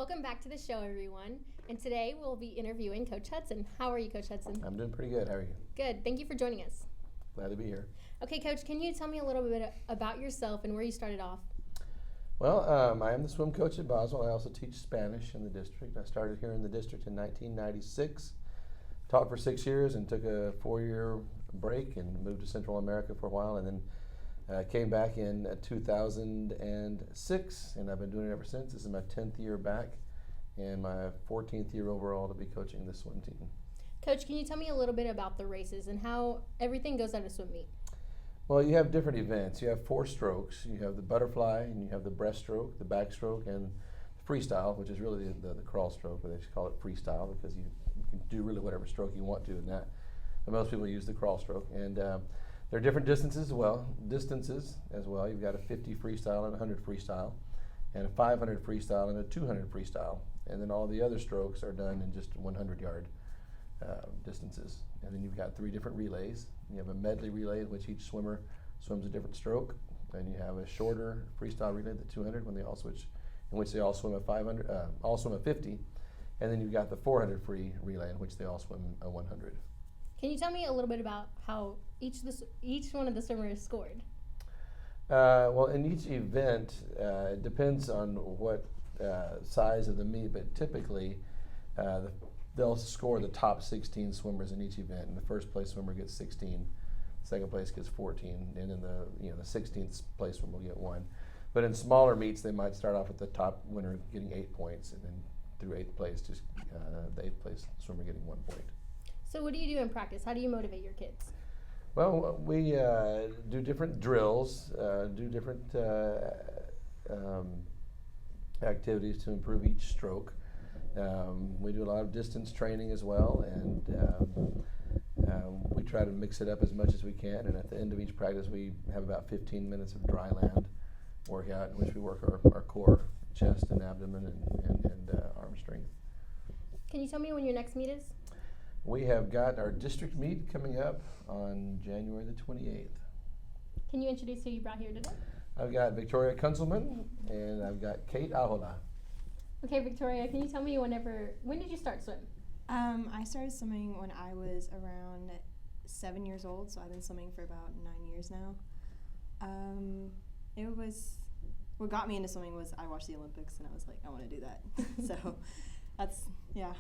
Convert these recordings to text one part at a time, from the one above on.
Welcome back to the show, everyone. And today we'll be interviewing Coach Hudson. How are you, Coach Hudson? I'm doing pretty good. How are you? Good. Thank you for joining us. Glad to be here. Okay, Coach, can you tell me a little bit about yourself and where you started off? Well, I am the swim coach at Boswell. I also teach Spanish in the district. I started here in the district in 1996, taught for 6 years and took a 4-year break and moved to Central America for a while, and then came back in 2006, and I've been doing it ever since. This is my 10th year back and my 14th year overall to be coaching the swim team. Coach, can you tell me a little bit about the races and how everything goes at a swim meet? Well, you have different events. You have 4 strokes. You have the butterfly, and you have the breaststroke, the backstroke, and freestyle, which is really the crawl stroke, but they just call it freestyle because you can do really whatever stroke you want to in that. But most people use the crawl stroke. And there are different distances as well. You've got a 50 freestyle and a 100 freestyle, and a 500 freestyle and a 200 freestyle. And then all the other strokes are done in just 100-yard distances. And then you've got 3 different relays. You have a medley relay in which each swimmer swims a different stroke. And you have a shorter freestyle relay, the 200, when they all switch, in which they all swim a 500, all swim a 50. And then you've got the 400 free relay in which they all swim a 100. Can you tell me a little bit about how each one of the swimmers scored? Well, in each event, it depends on what size of the meet, but typically they'll score the top 16 swimmers in each event, and the first place swimmer gets 16, second place gets 14, and then the 16th place swimmer will get 1. But in smaller meets, they might start off with the top winner getting 8 points, and then through 8th place, just the 8th place swimmer getting 1 point. So what do you do in practice? How do you motivate your kids? Well, we do different drills, do different activities to improve each stroke. We do a lot of distance training as well, and we try to mix it up as much as we can. And at the end of each practice, we have about 15 minutes of dry land workout in which we work our core, chest and abdomen, and arm strength. Can you tell me when your next meet is? We have got our district meet coming up on January the 28th. Can you introduce who you brought here today? I've got Victoria Kunzelman and I've got Kate Ahola. Okay, Victoria, can you tell me when did you start swim? I started swimming when I was around 7 years old, so I've been swimming for about 9 years now. What got me into swimming was I watched the Olympics and I was like, I want to do that. So that's, yeah.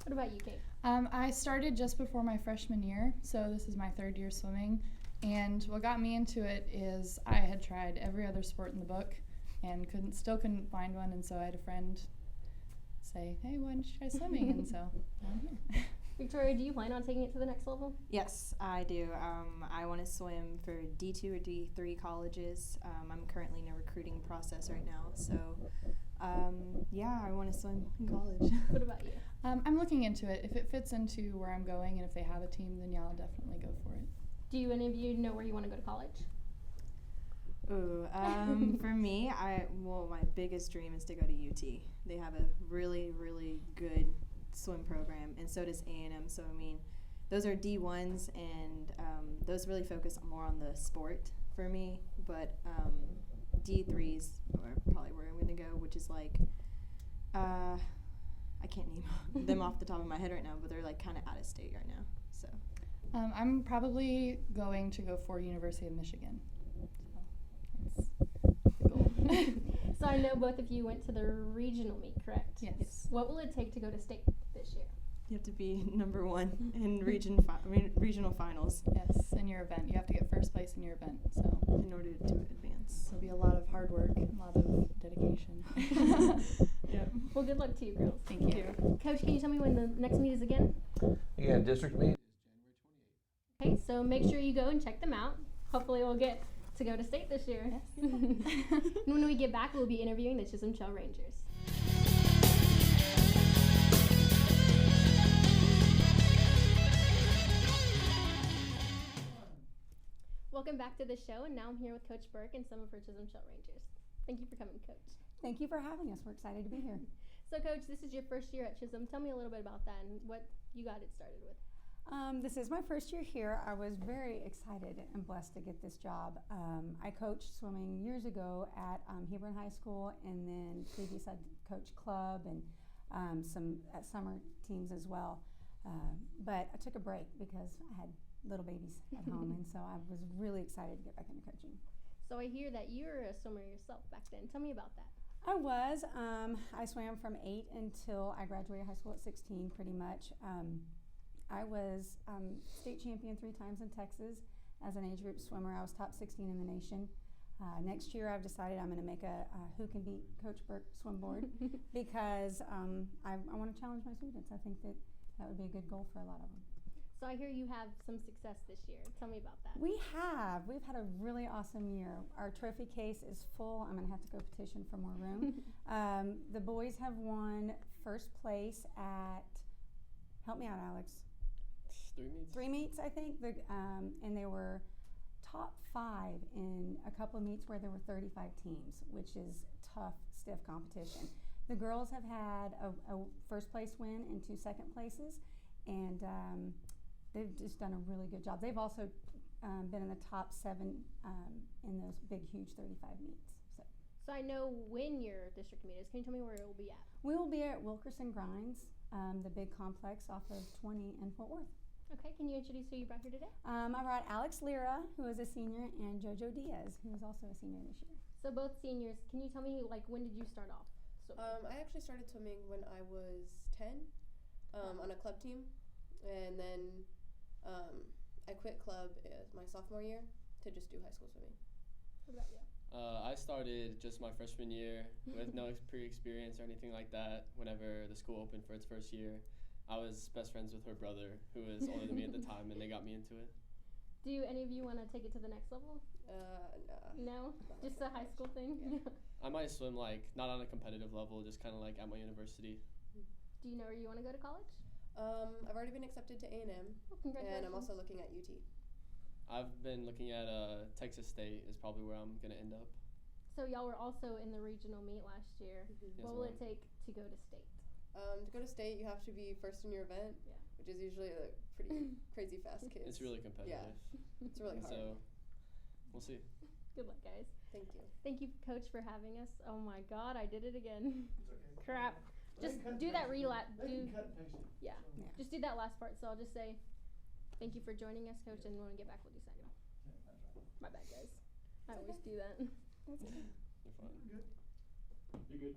What about you, Kate? I started just before my freshman year, so this is my 3rd year swimming. And what got me into it is I had tried every other sport in the book and still couldn't find one, and so I had a friend say, hey, why don't you try swimming? And so I'm here. Victoria, do you plan on taking it to the next level? Yes, I do. I want to swim for D2 or D3 colleges. I'm currently in a recruiting process right now, so I want to swim in college. What about you? I'm looking into it. If it fits into where I'm going and if they have a team, then yeah, I'll definitely go for it. Do any of you know where you want to go to college? Ooh, for me, my biggest dream is to go to UT. They have a really, really good swim program, and so does A&M. So, I mean, those are D1s, and those really focus more on the sport for me. But D3s are probably where I'm going to go, which is like, I can't name them off the top of my head right now, but they're like kind of out of state right now. So, I'm probably going to go for University of Michigan. So that's the goal. So I know both of you went to the regional meet, correct? Yes. What will it take to go to state this year? you have to be number 1 in regional finals. Yes, in your event. You have to get first place in your event. So in order to advance. It'll be a lot of hard work, a lot of dedication. Yeah. Well, good luck to you, girls. Thank you. Coach, can you tell me when the next meet is again? Again, district meet is January 28th. Okay, so make sure you go and check them out. Hopefully we'll get to go to state this year. Yes. When we get back, we'll be interviewing the Chisholm Shell Rangers. Welcome back to the show, and now I'm here with Coach Burke and some of her Chisholm Shell Rangers. Thank you for coming, Coach. Thank you for having us. We're excited to be here. So, Coach, this is your first year at Chisholm. Tell me a little bit about that and what you got it started with. This is my first year here. I was very excited and blessed to get this job. I coached swimming years ago at Hebron High School, and then coach club and some summer teams as well. But I took a break because I had little babies at home, and so I was really excited to get back into coaching. So I hear that you were a swimmer yourself back then. Tell me about that. I was. I swam from 8 until I graduated high school at 16, pretty much. I was state champion 3 times in Texas as an age group swimmer. I was top 16 in the nation. Next year, I've decided I'm going to make a Who Can Beat Coach Burke swim board because I want to challenge my students. I think that would be a good goal for a lot of them. So I hear you have some success this year. Tell me about that. We have. We've had a really awesome year. Our trophy case is full. I'm going to have to go petition for more room. The boys have won first place at, help me out, Alex. 3 meets. 3 meets, I think. And they were top 5 in a couple of meets where there were 35 teams, which is tough, stiff competition. The girls have had a first place win and 2 second places, and they've just done a really good job. They've also been in the top 7 in those big, huge 35 meets. So I know when your district meet is. Can you tell me where it will be at? We will be at Wilkerson Grinds, the big complex off of 20 in Fort Worth. Okay, can you introduce who you brought here today? I brought Alex Lira, who is a senior, and JoJo Diaz, who is also a senior this year. So both seniors. Can you tell me, when did you start off swimming? I actually started swimming when I was 10 on a club team, and then I quit club my sophomore year to just do high school swimming. What about you? I started just my freshman year with no pre-experience or anything like that. Whenever the school opened for its first year, I was best friends with her brother, who was older than me at the time, and they got me into it. Do any of you want to take it to the next level? Nah. No? Just a high school thing? Yeah. I might swim not on a competitive level, just kind of at my university. Do you know where you want to go to college? I've already been accepted to A&M, Well, congratulations. and I'm also looking at UT. I've been looking at Texas State is probably where I'm gonna end up. So y'all were also in the regional meet last year. Yes, What will ma'am. it take to go to state? To go to state, you have to be first in your event, Yeah. which is usually a pretty crazy fast kids. It's really competitive. It's really hard. So we'll see. Good luck, guys. Thank you. Thank you, Coach, for having us. Oh my God, I did it again. Crap. Just do that relap. Yeah. Just do that last part. So I'll just say, thank you for joining us, Coach, and when we get back, we'll do second. My bad, guys. I always do that. You're fine. You're good.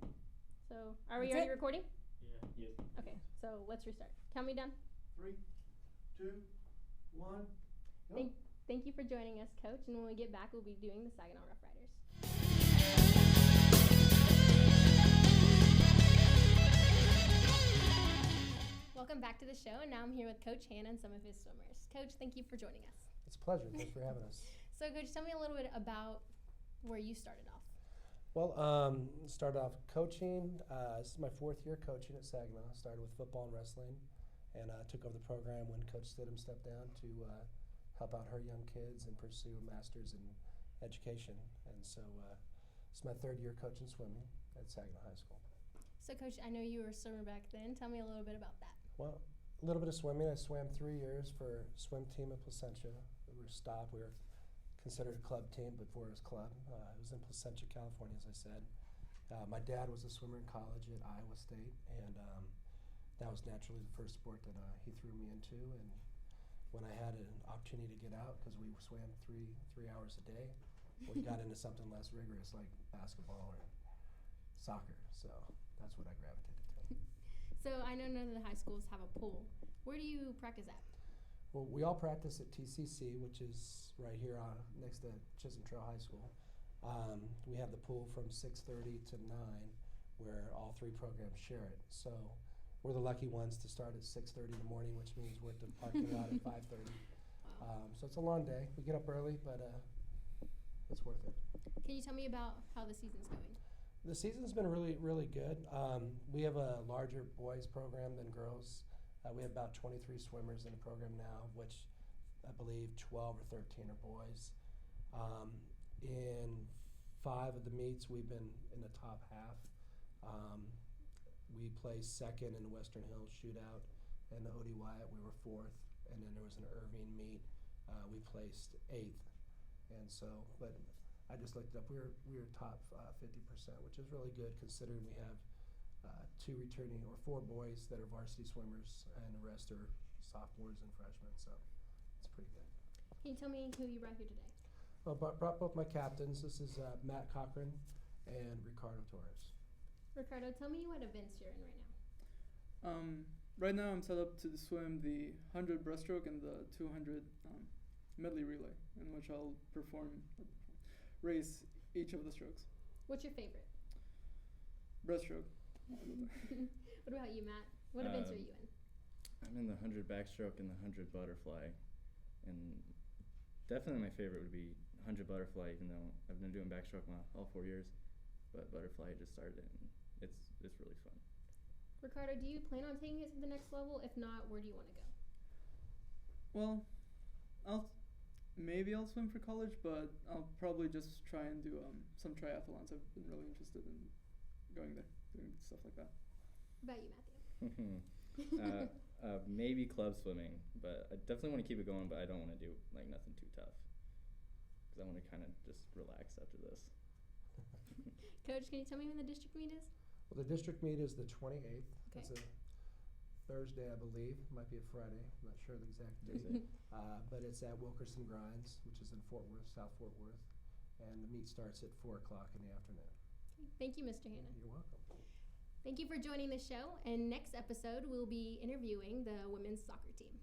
So, are we That's already it. recording? Yeah. Yes. Okay, so let's restart. Count me down. 3, 2, 1. Go. Thank you for joining us, Coach, and when we get back, we'll be doing the Saginaw Rough Riders. Welcome back to the show, and now I'm here with Coach Hannah and some of his swimmers. Coach, thank you for joining us. It's a pleasure. Thanks for having us. So, Coach, tell me a little bit about where you started off. Well, started off coaching. This is my 4th year coaching at Saginaw. Started with football and wrestling, and took over the program when Coach Stidham stepped down to help out her young kids and pursue a master's in education. And so it's my 3rd year coaching swimming at Saginaw High School. So, Coach, I know you were a swimmer back then. Tell me a little bit about that. Well, a little bit of swimming. I swam 3 years for swim team at Placentia. We were stopped. We were considered a club team before it was club. It was in Placentia, California, as I said. My dad was a swimmer in college at Iowa State, and that was naturally the first sport that he threw me into. And when I had an opportunity to get out, because we swam three hours a day, we got into something less rigorous like basketball or soccer. So that's what I gravitated to. So, I know none of the high schools have a pool. Where do you practice at? Well, we all practice at TCC, which is right here next to Chisholm Trail High School. We have the pool from 6:30 to 9, where all 3 programs share it. So we're the lucky ones to start at 6:30 in the morning, which means we're at the parking lot at 5:30. So it's a long day. We get up early, but it's worth it. Can you tell me about how the season's going? The season's been really, really good. We have a larger boys program than girls. We have about 23 swimmers in the program now, which I believe 12 or 13 are boys. In 5 of the meets, we've been in the top half. We placed second in the Western Hills shootout, and the O.D. Wyatt, we were 4th. And then there was an Irving meet, we placed 8th. And so, but I just looked it up. We were top 50%, which is really good considering we have 4 boys that are varsity swimmers, and the rest are sophomores and freshmen. So it's pretty good. Can you tell me who you brought here today? Well, brought both my captains. This is Matt Cochran and Ricardo Torres. Ricardo, tell me what events you're in right now. Right now I'm set up to swim the 100 breaststroke and the 200 medley relay, in which I'll race each of the strokes. What's your favorite? Breaststroke. What about you, Matt? What events are you in? I'm in the 100 backstroke and the 100 butterfly, and definitely my favorite would be 100 butterfly, even though I've been doing backstroke all 4 years, but butterfly just started it, and it's really fun. Ricardo, do you plan on taking it to the next level? If not, where do you want to go? Well, maybe I'll swim for college, but I'll probably just try and do some triathlons. I've been really interested in going there, doing stuff like that. What about you, Matthew? Maybe club swimming, but I definitely want to keep it going, but I don't want to do like nothing too tough, because I want to kind of just relax after this. Coach, can you tell me when the district meet is? Well, the district meet is the 28th. Okay. It's a Thursday, I believe. Might be a Friday. I'm not sure the exact date. But it's at Wilkerson Grinds, which is in Fort Worth, South Fort Worth. And the meet starts at 4 o'clock in the afternoon. Okay. Thank you, Mr. Hanna. You're welcome. Thank you for joining the show. And next episode, we'll be interviewing the women's soccer team.